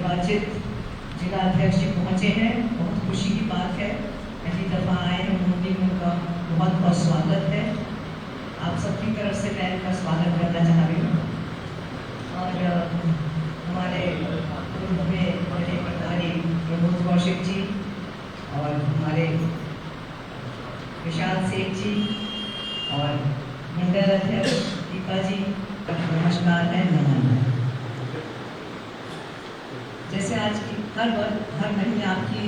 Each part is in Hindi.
निर्वाचित जिला अध्यक्ष जी पहुँचे हैं, बहुत खुशी की बात है। पहली दफ़ा आए हैं मोदी में, उनका बहुत बहुत स्वागत है। आप सबकी तरफ से मैं इनका स्वागत करना चाह रही हूँ। और हमारे ग्रुप में बड़े प्रभारी प्रमोद कौशिक जी और हमारे विशाल सेठ जी और मंडल अध्यक्ष दीपा जी, नमस्कार है, नमन है। जैसे आज की हर महीने आपकी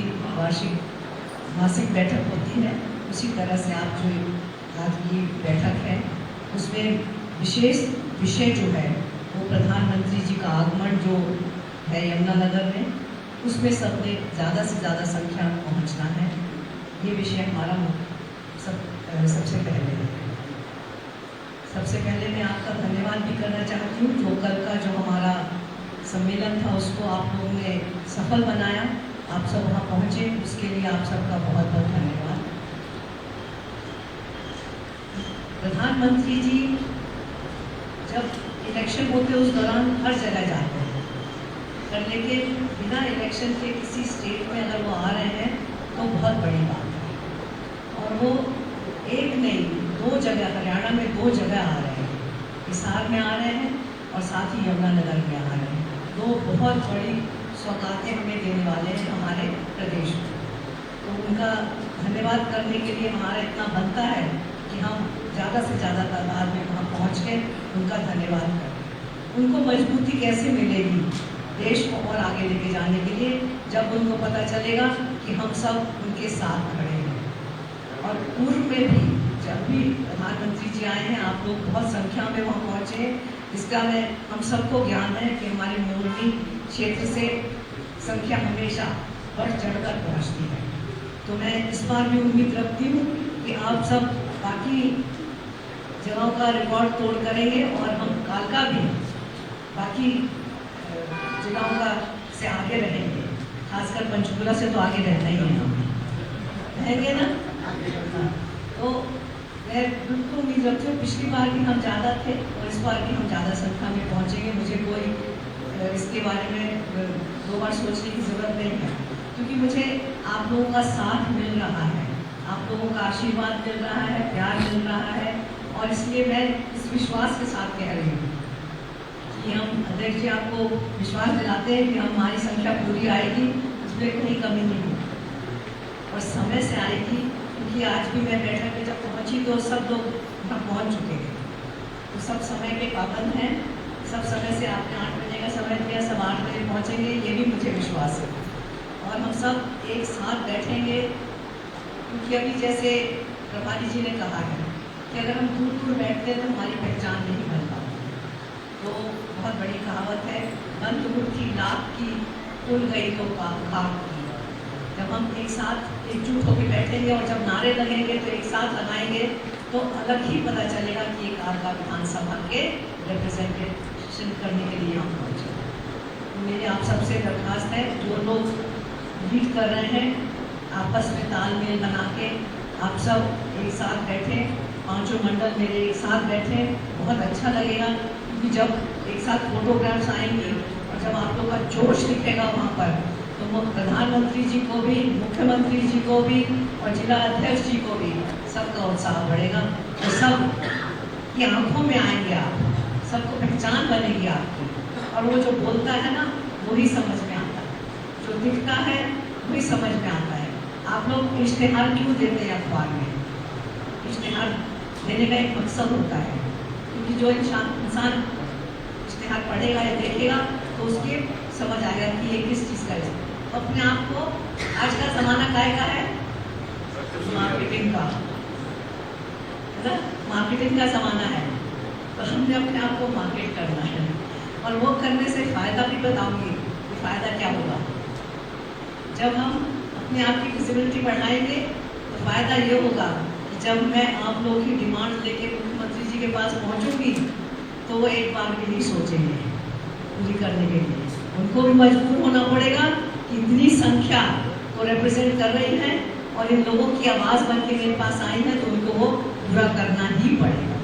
मासिक बैठक होती है, उसी तरह से आप जो आज की बैठक है उसमें विशेष विषय जो है वो प्रधानमंत्री जी का आगमन जो है यमुनानगर में, उसमें सबने ज़्यादा से ज़्यादा संख्या में पहुँचना है। ये विषय हमारा सबसे पहले मैं आपका धन्यवाद भी करना चाहती हूँ। जो कल का जो हमारा सम्मेलन था उसको आप लोगों ने सफल बनाया, आप सब वहाँ पहुँचे, उसके लिए आप सबका बहुत बहुत धन्यवाद। प्रधानमंत्री जी जब इलेक्शन होते उस दौरान हर जगह जाते हैं, पर लेकिन बिना इलेक्शन के किसी स्टेट में अगर वो आ रहे हैं तो बहुत बड़ी बात है। और वो एक नहीं, 2 जगह, हरियाणा में 2 जगह आ रहे हैं, हिसार में आ रहे हैं और साथ ही यमुनानगर में आ रहे हैं। 2 बहुत बड़ी सौगातें हमें देने वाले हैं हमारे प्रदेश में। तो उनका धन्यवाद करने के लिए हमारा इतना बनता है कि हम ज़्यादा से ज़्यादा तादाद में वहाँ पहुँच के उनका धन्यवाद करें। उनको मजबूती कैसे मिलेगी देश को और आगे लेके जाने के लिए, जब उनको पता चलेगा कि हम सब उनके साथ खड़े हैं। और पूर्व में भी जब भी प्रधानमंत्री जी आए हैं, आप लोग बहुत संख्या में वहाँ पहुँचे हैं, इसका हम सबको ज्ञान है कि हमारे मोरनी क्षेत्र से संख्या हमेशा बढ़ चढ़कर पहुँचती है। तो मैं इस बार भी उम्मीद रखती हूँ कि आप सब बाकी जगहों का रिकॉर्ड तोड़ करेंगे और हम कालका भी बाकी जिलाओं का से आगे रहेंगे, खासकर पंचकुला से तो आगे रहना ही है, हम रहेंगे ना। तो मैं बिल्कुल उम्मीद रखती हूँ, पिछली बार भी हम ज़्यादा थे और इस बार भी हम ज़्यादा संख्या में पहुँचेंगे। मुझे कोई इसके बारे में 2 बार सोचने की ज़रूरत नहीं है, क्योंकि मुझे आप लोगों का साथ मिल रहा है, आप लोगों का आशीर्वाद मिल रहा है, प्यार मिल रहा है। और इसलिए मैं इस विश्वास के साथ कह रही हूँ कि हम अध्यक्ष जी आपको विश्वास दिलाते हैं कि हमारी संख्या पूरी आएगी, उसमें कोई कमी नहीं होगी और समय से आएगी। क्योंकि आज भी मैं बैठक में जब पहुंची तो सब लोग वहाँ पहुँच चुके हैं, तो सब समय के पाबंद हैं, सब समय से आपने 8 बजे का समय दिया, सब 8 बजे पहुँचेंगे, ये भी मुझे विश्वास है। और हम सब एक साथ बैठेंगे, क्योंकि अभी जैसे प्रभारी जी ने कहा है कि अगर हम दूर दूर बैठते हैं तो हमारी पहचान नहीं बन पाती। तो बहुत बड़ी कहावत है, बंद मुट्ठी लाख की, खुल गई तो खाक की। जब हम एक साथ एकजुट होकर बैठेंगे और जब नारे लगेंगे तो एक साथ लगाएंगे तो अलग ही पता चलेगा कि एक आपका विधानसभा के रिप्रेजेंटेशन करने के लिए हम पहुँचे। तो मेरी आप सबसे दरख्वास्त है, जो लोग लीड कर रहे हैं आपस में तालमेल बना के आप सब एक साथ बैठे, 5 मंडल मेरे एक साथ बैठे, बहुत अच्छा लगेगा। क्योंकि जब एक साथ फोटोग्राफ्स आएंगी और जब आप लोग का जोश दिखेगा वहाँ पर, तो वो प्रधानमंत्री जी को भी, मुख्यमंत्री जी को भी और जिला अध्यक्ष जी को भी सबका उत्साह बढ़ेगा। तो सब की आंखों में आएंगे आप, सबको पहचान बनेगी आपकी, और वो जो बोलता है ना वही समझ में आता है, जो दिखता है वही समझ में आता है। आप लोग इश्तेहार क्यों देते हैं अखबार में? इश्तेहार देने का एक मकसद होता है, क्योंकि जो इंसान इश्तेहार पढ़ेगा या देखेगा तो उसके समझ आएगा कि ये किस चीज़ का है। अपने आप को, आज का ज़माना काय का है? मार्केटिंग का, है ना? मार्केटिंग का ज़माना है, तो हमने अपने आप को मार्केट करना है। और वो करने से फ़ायदा भी बताऊंगी कि फ़ायदा क्या होगा। जब हम अपने आप की विजिबिलिटी बढ़ाएंगे तो फ़ायदा ये होगा कि जब मैं आप लोगों की डिमांड लेके मुख्यमंत्री जी के पास पहुंचूंगी तो वो एक बार भी नहीं सोचेंगे पूरी करने के लिए। उनको भी मजबूर होना पड़ेगा कि इतनी संख्या को रिप्रेजेंट कर रही है और इन लोगों की आवाज़ बन के मेरे पास आई है, तो उनको वो पूरा करना ही पड़ेगा।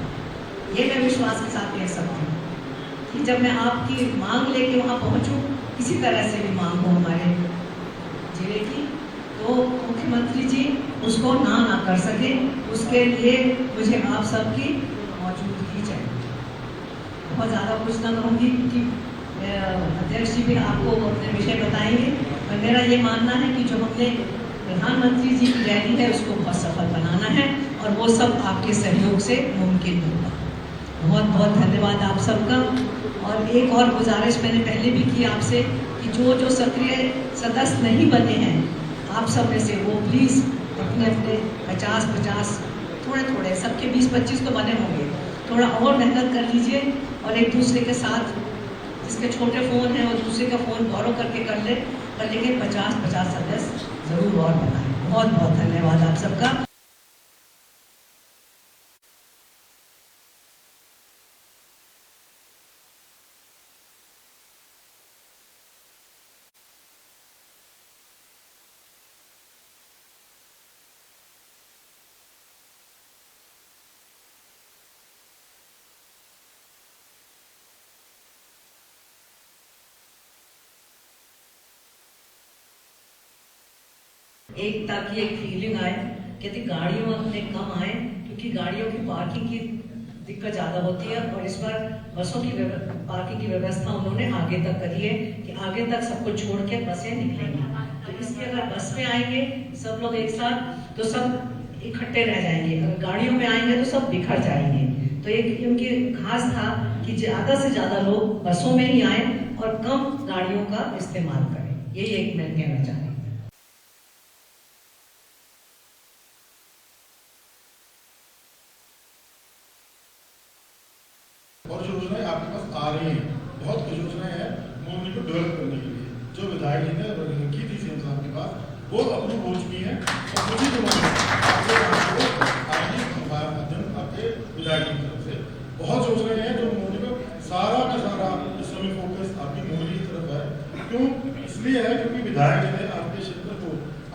ये मैं विश्वास के साथ कह सकती हूँ कि जब मैं आपकी मांग लेके वहाँ पहुँचूँ किसी तरह से भी मांग हो हमारे जिले की, तो मुख्यमंत्री जी उसको ना कर सके, उसके लिए मुझे आप सबकी मौजूदगी चाहिए। बहुत ज़्यादा कुछ ना कहूँगी क्योंकि अध्यक्ष जी भी आपको अपने विषय बताएंगे, और मेरा ये मानना है कि जो हमने प्रधानमंत्री जी की रैली है उसको बहुत सफल बनाना है, और वो सब आपके सहयोग से मुमकिन होगा। बहुत बहुत धन्यवाद आप सबका। और एक और गुजारिश मैंने पहले भी की आपसे कि जो सक्रिय सदस्य नहीं बने हैं आप सब में से, वो प्लीज़ अपने अपने 50-50 थोड़े सबके 20-25 तो बने होंगे, थोड़ा और मेहनत कर लीजिए, और एक दूसरे के साथ जिसके छोटे फ़ोन हैं और दूसरे का फ़ोन गौरव करके कर लेकिन 50-50 सदस्य ज़रूर और बनाएं। बहुत बहुत धन्यवाद आप सबका। एक ताकि एक फीलिंग आए, कहती गाड़ियों अपने कम आए, क्योंकि गाड़ियों की पार्किंग की दिक्कत ज़्यादा होती है, और इस बार बसों की पार्किंग की व्यवस्था उन्होंने आगे तक करी है कि आगे तक सबको छोड़ के बसें निकलेंगी। तो इसलिए अगर बस में आएंगे सब लोग एक साथ तो सब इकट्ठे रह जाएंगे, अगर गाड़ियों में आएंगे तो सब बिखर जाएंगे। तो एक उनकी खास था कि ज़्यादा से ज़्यादा लोग बसों में ही आए और कम गाड़ियों का इस्तेमाल करें। यही एक मैं कहना चाहती हूँ। और जो योजनाएं आपके पास आ रही हैं, बहुत कुछ योजनाएं हैं मोहनी को डेवलप करने के लिए, जो विधायक जी ने की थी सीएम साहब के पास, वो अप्रूव हो चुकी हैं, और उसी के माध्यम आपके विधायक की तरफ से बहुत योजनाएं हैं जो मोहनी को सारा का सारा इस समय फोकस आपकी मोहनी की तरफ है। क्यों? इसलिए है क्योंकि विधायक जी ने आपके क्षेत्र को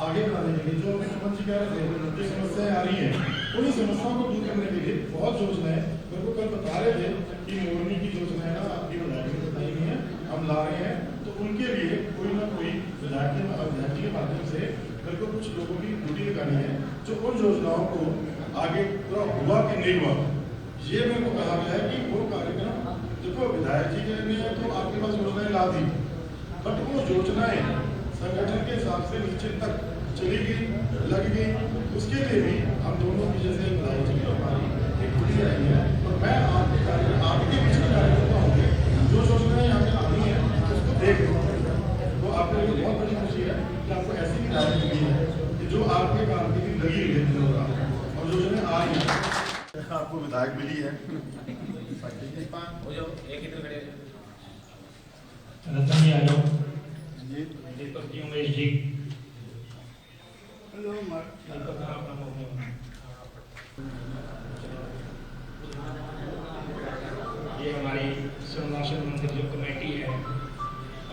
आगे बढ़ाने के लिए जो मुख्यमंत्री कह रहे थे, जो समस्याएं आ रही हैं उन समस्याओं को दूर करने के लिए बहुत योजनाएं मेरे को कल बता रहे थे कि मोरनी की योजना है ना आपकी विधायक ने बताई हुई है, हम ला रहे हैं, तो उनके लिए कोई ना कोई विधायक के माध्यम से मेरे को कुछ लोगों की ड्यूटी लगानी है, जो उन योजनाओं को आगे पूरा हुआ कि नहीं हुआ, ये मेरे को कहा गया है कि वो कार्यक्रम देखो विधायक जी ने तो आपके पास योजनाएं ला दी, बट वो योजनाएं संगठन के हिसाब से नीचे तक चली गई, लग गई, उसके लिए भी हम दोनों की जैसे विधायक जी की हमारी एक ड्यूटी आई है, और मैं आपके बीच में कार्यकर्ता होंगे जो योजनाएं यहाँ पे आनी है उसको देख तो आपके लिए बहुत बड़ी खुशी है कि आपको ऐसी विधायक मिली है कि जो आपके काम की लगी हुई है और योजनाएं आ रही है, आपको विधायक मिली है। रतन यादव जी, दीपक जी, उमेश जी, ये हमारी सोमनाथ मंदिर जो कमेटी है